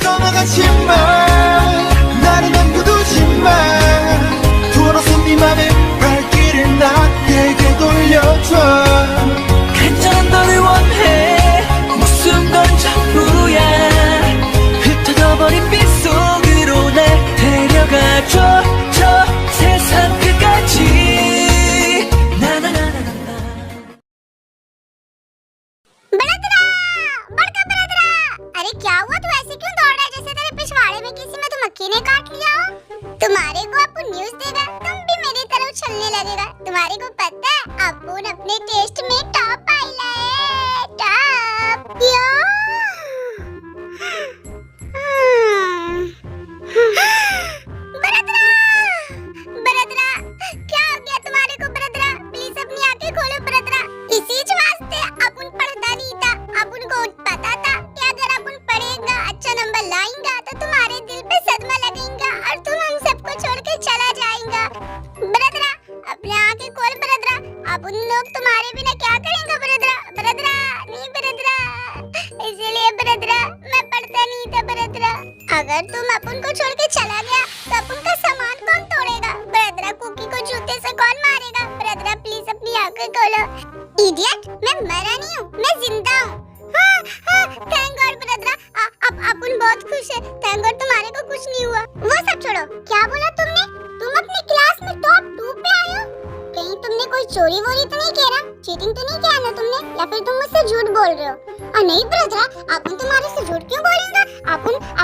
떠나가지 마 나를 남겨두지 마 돌아서 네 맘의 발길을 나에게 돌려줘 간절한 너를 원해 목숨 건 전부야 흩어져버린 빛 속으로 날 데려가줘 저 세상 끝까지 나나나나나 अरे क्या हुआ तू ऐसे क्यों दौड़ रहा है जैसे तेरे पिछवाड़े में किसी में तो मक्खी ने काट लिया हो तुम्हारे को अपुन न्यूज़ देगा तुम भी मेरी तरफ चलने लगेगा तुम्हारे को पता है अपुन अपने टेस्ट में टॉप आइला है टॉप बरदरा बरदरा क्या हो गया तुम्हारे को बरदरा प्लीज अपनी आंखें खोलो बरदरा इसी वास्ते अपुन पढ़ता नहीं था अपुन को पता था कि अगर अपुन पढ़ेगा अच्छा नंबर लाएगा तो तुम्हारे दिल पे सदमा लगेगा और तुम हम सबको छोड़ के चला जाएगा बरदरा अपनी आंखें खोल बरदरा अपुन लोग तुम्हारे बिना क्या करेंगे बरदरा बरदरा नहीं बरदरा इसीलिए बरदरा मैं पढ़ता नहीं था बरदरा अगर तुम अपुन को छोड़ के चला गया तो अपुन का सामान कौन तोड़ेगा बरदरा कुकी को जूते से कौन मारेगा बरदरा प्लीज अपनी आंखें खोलो इडियट मैं मरा नहीं हूँ मैं जिंदा हूँ थैंक गॉड बरदरा अब अपुन बहुत खुश है थैंक गॉड तुम्हारे को कुछ नहीं हुआ वो सब छोड़ो क्या बोला तुमने तुम अपनी क्लास में टॉप 2 पे आए हो कहीं तुमने कोई चोरी वोरी तो नहीं किया चीटिंग तो नहीं किया ना तुमने या फिर तुम मुझसे झूठ बोल रहे हो और नहीं बरदरा अपुन तुम्हारे से झूठ क्यों बोलेगा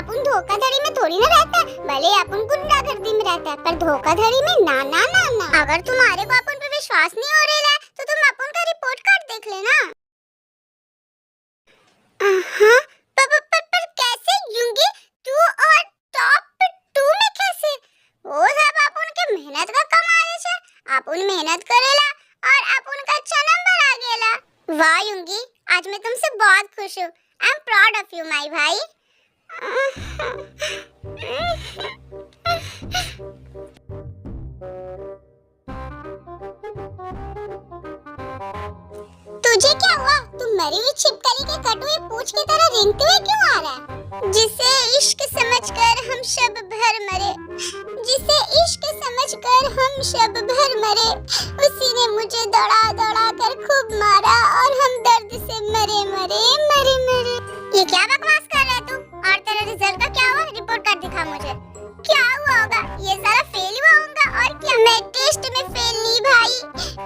अपुन धोखाधड़ी में थोड़ी ना रहता है भले अपुन गुंडागर्दी में रहता है पर धोखाधड़ी में ना ना ना ना अगर तुम्हारे को अपुन पे विश्वास नहीं हो रहा है तो तुम अपुन का रिपोर्ट कार्ड देख लेना हाँ पर कैसे यूंगी तू और टॉप 2 में कैसे वो सब अपुन के मेहनत का कमाल है अपुन मेहनत करेला और अपुन का अच्छा नंबर आ गेला वाह यूंगी आज मैं तुमसे बहुत खुश हूँ I am proud of you my भाई तुझे क्या हुआ तुम मरी हुई छिपकली के कटी हुई पूंछ की तरह रेंगते हुए क्यों आ रहा है जिसे इश्क समझकर हम शब भर मरे जिसे इश्क समझकर हम शब भर मरे उसी ने मुझे दौड़ा दौड़ा कर खूब मारा और हम दर्द से मरे मरे मरे मरे ये क्या बकवास कर रहा है तू और तेरा रिजल्ट का क्या हुआ रिपोर्ट कार्ड दिखा मुझे क्या हुआ होगा ये सारा फेल हुआ होगा और क्या मैं टेस्ट में फेल नहीं भाई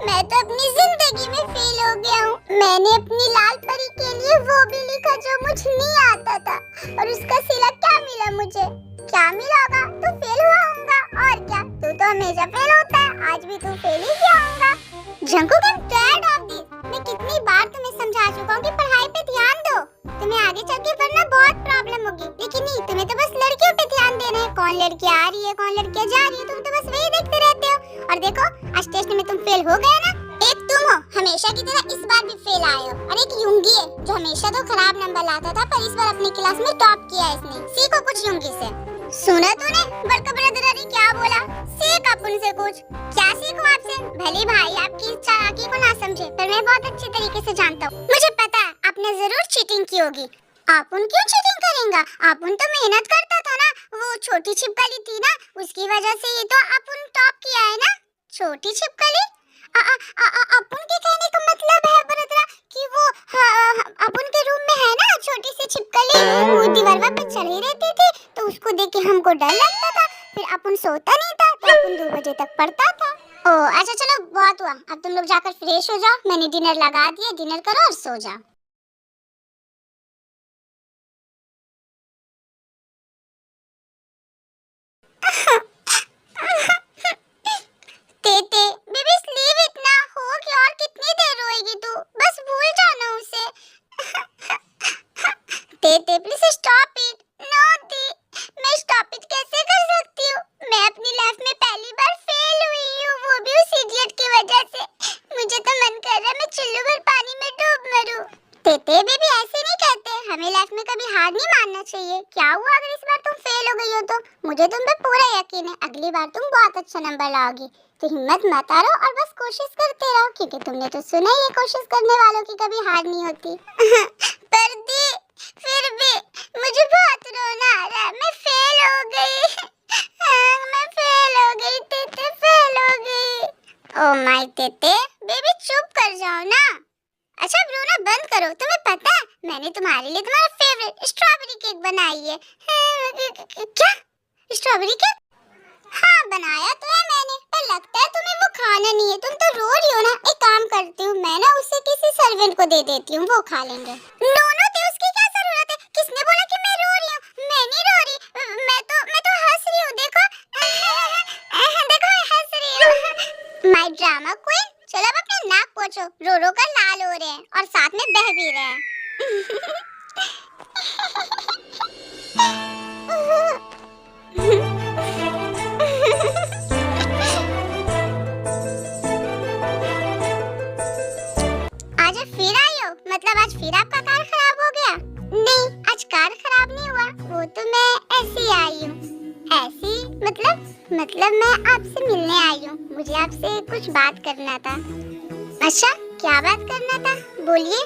मैं तो अपनी जिंदगी में फेल हो गया हूँ मैंने अपनी लाल परी के लिए वो भी लिखा जो मुझे नहीं आता था और उसका सिला क्या मिला मुझे क्या मिला होगा तू फेल हुआ होगा और क्या तू तो हमेशा फेल होता है आज भी तू फेल ही किया होगा Jungkook I am tired of this मैं कितनी बार तुम्हें समझा चुका हूँ कि पढ़ाई पे ध्यान दो तुम्हें आगे चल के वरना बहुत प्रॉब्लम होगी लेकिन नहीं तुम्हें तो बस लड़कियों पे ध्यान देना है कौन लड़की आ रही है कौन लड़कियां जा रही है तुम तो बस वही देखते रहते हो और देखो आज टेस्ट में तुम फेल हो गए ना एक तुम हो हमेशा की तरह इस बार भी फेल आए हो और एक यूंगी है जो हमेशा तो खराब नंबर लाता था पर इस बार अपनी क्लास में टॉप किया है इसने सीखो कुछ यूंगी से सुना तूने बड़का ब्रदर ने क्या बोला सीख अपुन से कुछ क्या सीखूं आपसे भले भाई आपकी इस चालाकी को ना समझे पर मैं बहुत अच्छे तरीके से जानता हूँ मुझे पता है आपने जरूर चीटिंग की होगी अपुन क्यों चीटिंग करेगा अपुन तो मेहनत करता था ना वो छोटी छिपकली थी ना उसकी वजह से ये तो अपुन टॉप किया है ना छोटी छिपकली अपुन के कहने का मतलब है बरदरा कि वो अपुन के रूम में है ना छोटी सी छिपकली वो दीवार पे चढ़ी रहती थी तो उसको देख के हमको डर लगता था फिर अपुन सोता नहीं था तो अपुन 2 बजे तक पढ़ता था ओह अच्छा चलो बहुत हुआ अब तुम लोग जाकर फ्रेश हो जाओ मैंने डिनर लगा दिया डिनर करो और सो जाओ तेते बेबी स्लीव इतना हो गया और कितनी देर रोएगी तू बस भूल जाना उसे तेते please stop it know the मैं स्टॉप इट कैसे कर सकती हूँ मैं अपनी लाइफ में पहली बार फेल हुई हूँ वो भी उस इडियट की वजह से मुझे तो मन कर रहा है मैं चुल्लू भर पानी में डूब मरूं तेते बेबी ऐसे नहीं कहते हमें लाइफ में कभी हार नहीं मानना चाहिए क्या हुआ अगर इस बार तुम फेल हो गई हो तो मुझे तुम पे पूरा यकीन है अगली बार तुम बहुत अच्छा नंबर लाओगी तो हिम्मत मत हारो और बस कोशिश करते रहो क्योंकि तुमने तो सुना ही है कोशिश करने वालों की कभी हार नहीं होती पर दी फिर भी मुझे बहुत रोना आ ते बेबी चुप कर जाओ ना। अच्छा अब रोना बंद करो। तुम्हें पता है मैंने तुम्हारे लिए तुम्हारा फेवरेट स्ट्रॉबेरी केक बनाई है। क्या स्ट्रॉबेरी केक? हाँ बनाया तो है मैंने, पर लगता है तुम्हें वो खाना नहीं है। तुम तो रो रही हो ना, एक काम करती हूँ मैं ना उसे किसी सर्वेंट को दे देती हूँ, वो खा लेंगे। नो नो ते उसकी क्या जरूरत है? किसने बोला कि मैं रो रही हूँ? मैं नहीं रो रही, मैं तो हंस रही हूँ। देखो देखो हंस रही हूँ। My drama queen. चलो अब अपने नाक पोंछो, रो रो कर लाल हो रहे हैं और साथ में बह भी रहे हैं। आज फिर आई हो? मतलब आज फिर आपका कार खराब हो गया? नहीं आज कार खराब नहीं हुआ, वो तो मैं ऐसे ही आई हूँ। ऐसी मतलब मैं आपसे मिलने आई हूँ। मुझे आपसे कुछ बात करना था। अच्छा क्या बात करना था? बोलिए।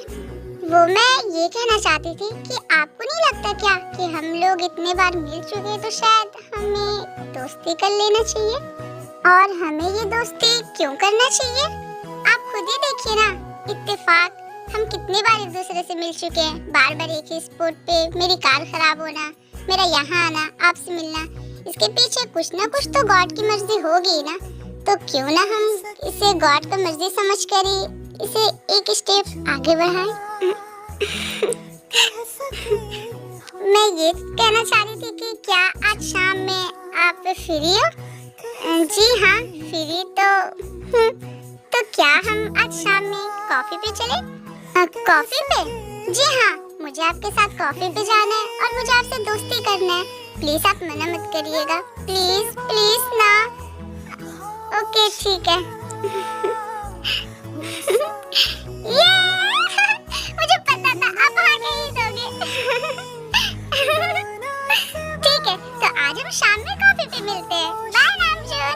वो मैं ये कहना चाहती थी कि आपको नहीं लगता क्या कि हम लोग इतने बार मिल चुके तो शायद हमें दोस्ती कर लेना चाहिए? और हमें ये दोस्ती क्यों करना चाहिए? आप खुद ही देखिए ना, इत्तेफाक हम कितने बार एक दूसरे से मिल चुके हैं। बार बार एक ही स्पॉट पे मेरी कार खराब होना, मेरा यहाँ आना, आपसे मिलना, इसके पीछे कुछ ना कुछ तो गॉड की मर्जी होगी ना। तो क्यों ना हम इसे गॉड का मर्जी समझकर ही इसे एक स्टेप आगे बढ़ाएं। मैं ये कहना चाह रही थी कि क्या आज शाम में आप फ्री हो? जी हाँ फ्री तो क्या हम आज शाम में कॉफी पे चले? कॉफी पे? जी हाँ मुझे आपके साथ कॉफी पे जाना है और मुझे आपसे दोस्ती करना है। प्लीज आप मना मत करिएगा, प्लीज प्लीज ना। ओके ठीक है। ये मुझे पता था आप आगे ही दोगे। ठीक है तो आज हम शाम में कॉफी पे मिलते हैं। Bye Namjoon.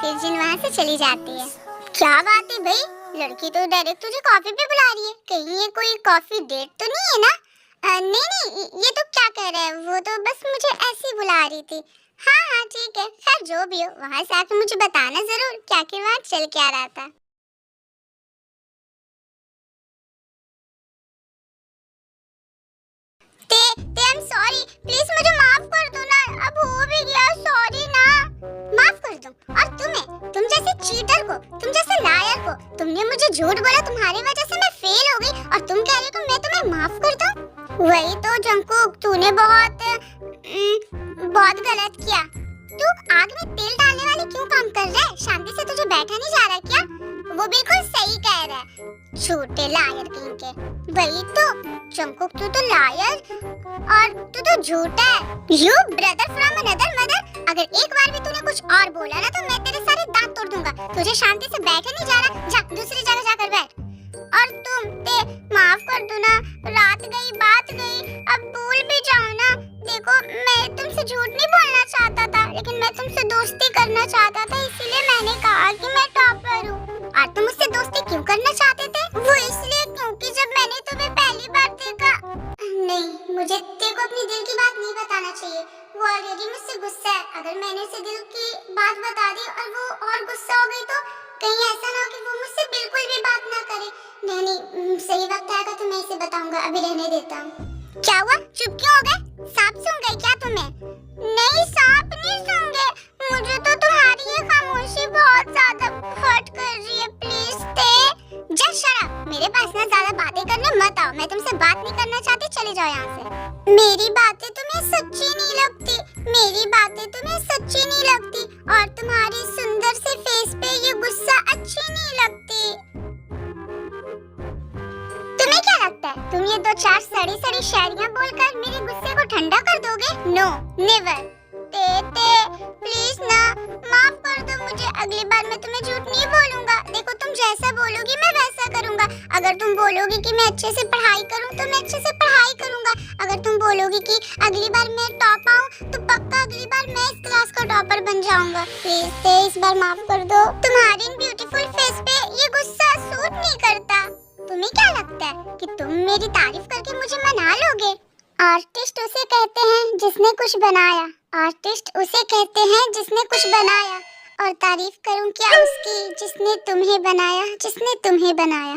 फिर जिन वहाँ से चली जाती है। क्या बात है भाई, लड़की तो डायरेक्ट तुझे कॉफी पे बुला रही है। कहीं ये कोई कॉफी डेट तो नहीं है ना? नहीं ये तो क्या कह रहा है, वो तो बस मुझे ऐसे ही बुला रही थी। हाँ हाँ ठीक है, खैर जो भी हो वहाँ से आके मुझे बताना जरूर क्या कि वहाँ चल क्या रहा था। ते I'm sorry, प्लीज मुझे माफ कर दो ना, अब हो भी गया, सॉरी ना। माफ कर दूं? और तुम जैसे चीटर को, तुम जैसे लायर को, तुमने मुझे झूठ बोला, तुम्हारी वजह से मैं फेल हो गई और तुम कह रही हो मैं तुम्हें माफ कर दूं? वही तो जंकुक, तूने बहुत गलत किया। तू आग में तेल डालने वाले क्यों काम कर रहा है? शांति से तुझे बैठा नहीं जा रहा क्या? वो बिल्कुल सही कह रहा है, झूठे लायर कहीं के। वही तो जंकुक, तू तो लायर और तू तो झूठा है। You brother from another mother। अगर एक बार भी तूने कुछ और बोला ना तो मैं तेरे सारे दांत तोड़ दूंगा। तुझे शांति से बैठा नहीं जा रहा, जा दूसरी जगह जाकर बैठ। और तुम ते माफ कर दो ना, रात गई बात गई, अब भूल भी जाओ ना। देखो मैं तुमसे झूठ नहीं बोलना चाहता था, लेकिन मैं तुमसे दोस्ती करना चाहता था, इसीलिए मैंने कहा कि मैं टॉपर हूँ। और तुम मुझसे दोस्ती क्यों करना चाहते थे? वो इसलिए क्योंकि जब मैंने तुम्हें पहली बार देखा। नहीं मुझे तेरे को अपनी दिल की बात नहीं बताना चाहिए, वो ऑलरेडी मुझसे गुस्सा है। अगर मैंने उसे दिल की बात बता दी और वो और गुस्सा हो गई तो कहीं ऐसा ना हो कि वो मुझसे बिल्कुल भी बात ना करे। नहीं सही वक्त आएगा तो मैं इसे बताऊंगा, अभी रहने देता हूँ। क्या हुआ, चुप क्यों हो गए? सांप सूंघ गए क्या तुम्हें? नहीं सांप नहीं सूंघे, मुझे तो तुम्हारी ये खामोशी बहुत ज्यादा हर्ट कर रही है। प्लीज ते जस्ट शट अप, मेरे पास ना ज्यादा बातें करने मत आओ, मैं तुमसे बात नहीं करना चाहती, चले जाओ यहाँ से। मेरी बातें तुम्हें सच्ची नहीं लगती, मेरी बातें तुम्हें सच्ची नहीं लगती, और तुम्हारी सुंदर से फेस पे ये गुस्सा अच्छी नहीं लगती। तुम्हें क्या लगता है तुम ये दो चार सड़ी शायरियाँ बोलकर मेरे गुस्से को ठंडा कर दोगे? No never. ते प्लीज ना माफ कर दो मुझे, अगली बार मैं तुम्हें झूठ नहीं बोलूंगा। देखो तुम जैसा बोलोगी मैं वैसा करूंगा। अगर तुम बोलोगी कि मैं अच्छे से पढ़ाई करूं तो मैं अच्छे से पढ़ाई करूंगा। अगर तुम बोलोगी कि अगली बार मैं टॉप आऊं तो पक्का अगली बार मैं इस क्लास का टॉपर बन जाऊंगा। प्लीज ते इस बार माफ कर दो, तुम्हारी इन ब्यूटीफुल फेस पे ये गुस्सा सूट नहीं करता। तुम्हें क्या लगता है कि तुम मेरी तारीफ करके मुझे मना लोगे? आर्टिस्ट उसे कहते हैं जिसने कुछ बनाया, आर्टिस्ट उसे कहते हैं जिसने कुछ बनाया। और तारीफ करूं क्या उसकी जिसने तुम्हें बनाया, जिसने तुम्हें बनाया।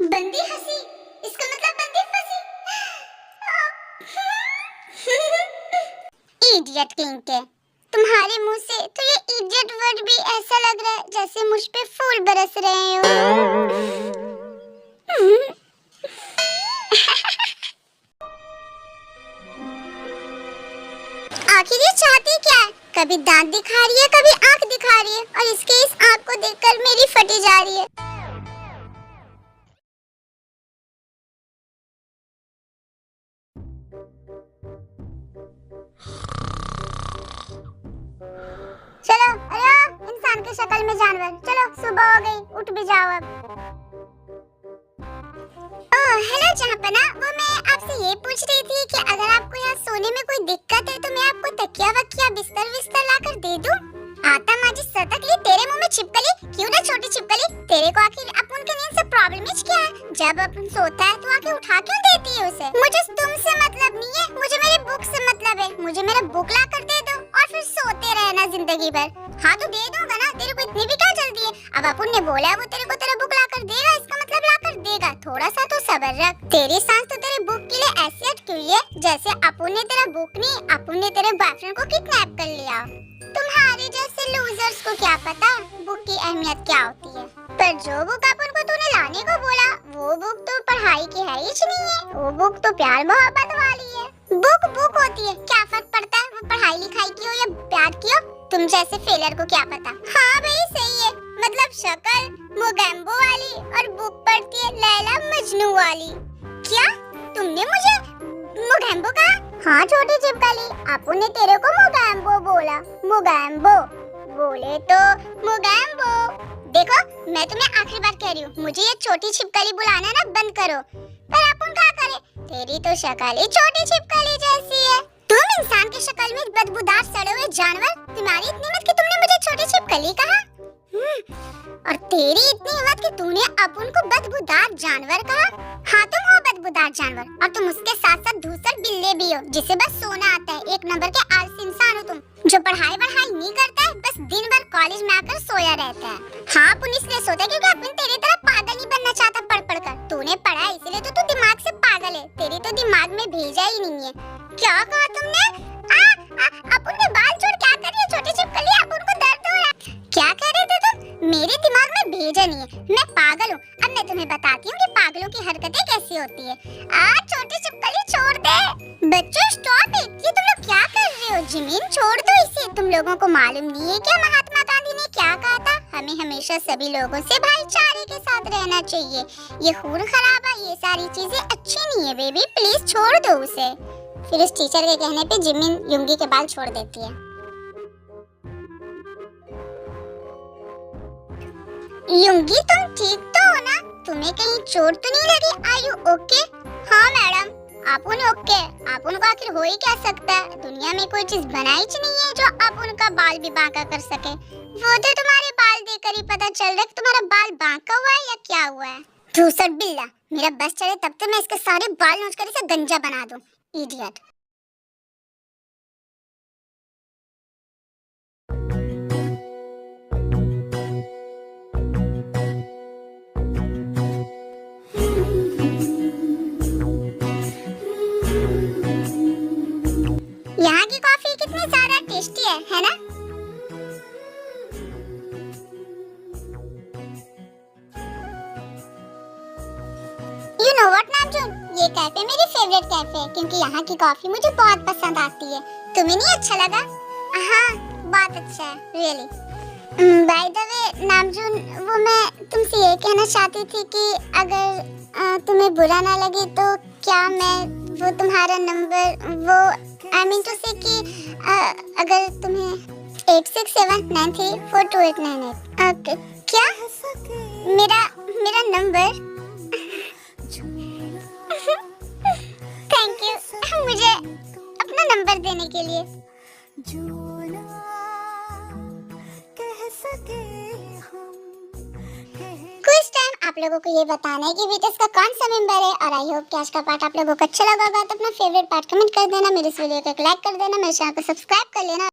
बंदी हंसी, इसका मतलब बंदी फंसी। इडियट किंग के, तुम्हारे मुंह से तो ये इडियट वर्ड भी ऐसा लग रहा है जैसे मुझ पे फूल बरस रहे हो। आखिर ये चाहती क्या है? कभी दांत दिखा रही है, कभी आंख दिखा रही है, और इसके इस आंख को देखकर मेरी फटी जा रही है। चलो, अरे इंसान की शक्ल में जानवर, चलो सुबह हो गई, उठ भी जाओ अब। हेलो जहाँपना, वो मैं आपसे ये पूछ रही थी कि अगर आपको यहाँ सोने में कोई दिक्कत है तो मैं आपको तकिया वकिया बिस्तर विस्तर लाकर दे दूं? आता माजी सतकली, तेरे मुंह में छिपकली, क्यों ना छोटी छिपकली, तेरे को आखिर अपन के नींद से प्रॉब्लम ही क्या है? जब अपन सोता है तो आके उठा क्यों देती है उसे? मुझे तुमसे मतलब नहीं है, मुझे मेरे बुक से मतलब है। मुझे मेरा बुक ला कर दे दो और फिर सोते रहना जिंदगी भर। हाँ तो दे दूंगा ना, तेरे को इतनी भी क्या जल्दी है? अब अपन ने बोला है वो तेरे को तेरा बुक ला कर देगा, इसका मतलब ला कर देगा। थोड़ा सा तो सब्र रख। तेरी सांस तो तेरे बुक के लिए ऐसे अटकी है जैसे अपन ने तेरा बुक नहीं, अपन ने तेरे बॉयफ्रेंड को किडनैप कर लिया। तुम्हारे जैसे लूजर्स को क्या पता बुक की अहमियत क्या होती है। पर जो बुक अपन को तूने लाने को बोला वो बुक तो पढ़ाई की है ही नहीं है, वो बुक तो प्यार मोहब्बत वाली है। बुक बुक होती है, क्या फर्क पड़ता है वो पढ़ाई लिखाई की हो या प्यार की हो? तुम जैसे फेलर को क्या पता। हाँ भाई सही है, मतलब शक्ल मोगैम्बो वाली और बुक पढ़ती है लैला मजनू वाली। क्या तुमने मुझे मोगैम्बो कहा? हाँ छोटी चिपकली, आपू ने तेरे को मोगैम्बो बोला। मोगैम्बो बोले तो मोगैम्बो। देखो मैं तुम्हें आखिरी बार कह रही हूँ, मुझे ये छोटी छिपकली बुलाना ना बंद करो। पर अपन क्या करे, तेरी तो शक्ल ही छोटी छिपकली जैसी है। तुम इंसान की शक्ल में बदबूदार सड़े हुए जानवर, तुम्हारी इतनी हिम्मत कि तुमने मुझे छोटी छिपकली कहा? और तेरी इतनी हिम्मत कि तूने अपन को बदबूदार जानवर कहा? हाँ तुम हो बदबूदार जानवर, और तुम उसके साथ साथ धूसर बिल्ले भी हो जिसे बस सोना आता है। एक नंबर के आलसी इंसान हो तुम, जो पढ़ाई नहीं करता है, बस दिन भर कॉलेज में आकर सोया रहता है। हाँ अपन इसलिए सोता है क्योंकि अपन तेरी तरह पागल नहीं बनना चाहता पढ़ पढ़ कर। तूने पढ़ा इसलिए तो तू दिमाग से पागल है, तेरी तो दिमाग में भेजा ही नहीं है। क्या कहा तुमने? अपन के बाल छोड़ क्या कर रही है छोटी छिपकली? अपन को दर्द हो रहा है। क्या कह रहे थे तुम? मेरे दिमाग में भेजा नहीं है, मैं पागल हूँ। अब मैं तुम्हें बताती हूँ कि पागलों की हरकतें कैसी होती है। छोटी छिपकली छोड़ दे। बच्चों स्टॉप इट, ये तुम लोग क्या कर रहे हो? जमीन छोड़ दो इसे। तुम लोगों को मालूम नहीं है क्या महात्मा गांधी ने क्या कहा था? हमें हमेशा सभी लोगों से भाईचारे के साथ रहना चाहिए। ये खून खराबा, ये सारी चीजें अच्छी नहीं है बेबी, प्लीज छोड़ दो उसे। फिर उस टीचर के कहने पे जिमिन युंगी के बाल छोड़ देती है। युंगी तुम ठीक तो हो ना? तुम्हें कहीं चोट तो नहीं लगी? Are you okay? हाँ मैडम, अपन ओके। अपन को आखिर हो ही क्या सकता है? दुनिया में कोई चीज बनाई ही नहीं है जो अपन का बाल भी बांका कर सके। वो तो तुम्हारे बाल देखकर ही पता चल रहा है कि तुम्हारा बाल बांका हुआ है या क्या हुआ है। धूसर बिल्ला, मेरा बस चले तब तक मैं इसके सारे बाल नोच कर इसे गंजा बना दूं। इडियट। यहाँ की कॉफी कितनी ज्यादा टेस्टी है ना? You know what नामजून, ये कैफे मेरी फेवरेट कैफे है क्योंकि यहाँ की कॉफी मुझे बहुत पसंद आती है। तुम्हें नहीं अच्छा लगा? हाँ बहुत अच्छा है, really. By the way Namjoon, वो मैं तुमसे ये कहना चाहती थी कि अगर तुम्हें बुरा ना लगे तो क्या मैं वो तुम्हारा नंबर, वो आई मीन टू से कि अगर तुम्हें 8679342898 क्या मेरा नंबर? थैंक यू मुझे अपना नंबर देने के लिए। कुछ टाइम आप लोगों को ये बताना है कि बीटीएस का कौन सा मेंबर है। और आई होप कि आज का पार्ट आप लोगों को अच्छा लगा होगा। तो अपना फेवरेट पार्ट कमेंट कर देना, मेरे इस वीडियो को एक लाइक कर देना, मेरे चैनल को सब्सक्राइब कर लेना।